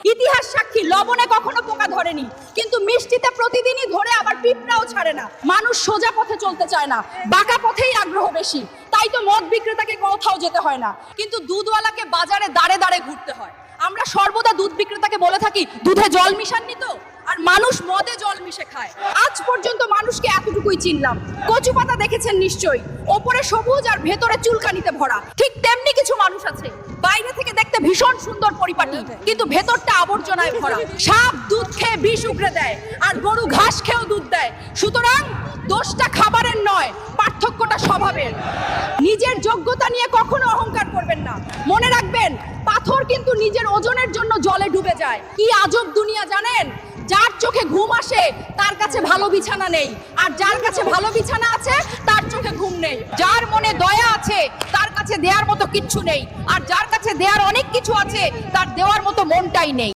ইতিহাস সাক্ষী লবণে কখনো পোকা ধরেনি, কিন্তু মিষ্টিতে প্রতিদিনই ধরে আবার পিঁপড়াও ছাড়ে না। মানুষ সোজা পথে চলতে চায় না, বাঁকা পথেই আগ্রহ বেশি। তাই তো মদ বিক্রেতাকে কোথাও যেতে হয় না, কিন্তু দুধওয়ালাকে বাজারে দাঁড়ে দাঁড়ে ঘুরতে হয়। আমরা সর্বদা দুধ বিক্রেতাকে বলে থাকি, দুধে জল মিশাননি তো? আর মানুষ মদে জল মিশে খায়। আজ পর্যন্ত মানুষকে এতটুকুই চিনলাম। কচু পাতা দেখেছেন নিশ্চয়ই, ওপরে সবুজ আর ভেতরে চুলকানিতে ভরা। ঠিক তেমনি কিছু মানুষ আছে, বাইরে থেকে দেখতে ভীষণ সুন্দর পরিপাটি, কিন্তু ভেতরটা আবর্জনায় ভরা। সাপ দুধ খেয়ে বিষ উগরে দেয়, আর গরু ঘাস খেয়েও দুধ দেয়। সুতরাং দোষটা খাবারের নয়, পার্থক্যটা স্বভাবের। নিজের যোগ্যতা নিয়ে কখনো অহংকার করবেন না। মনে রাখবেন, পাথর কিন্তু নিজের ওজনের জন্য জলে ডুবে যায়। কি আজব দুনিয়া জানেন? যার চোখে ঘুম আসে তার কাছে ভালো বিছানা নেই, আর যার কাছে ভালো বিছানা আছে তার চোখে ঘুম নেই। যার মনে দয়া আছে তার কাছে দেওয়ার মতো কিচ্ছু নেই, আর যার কাছে দেওয়ার অনেক কিছু আছে তার দেওয়ার মতো মনটাই নেই।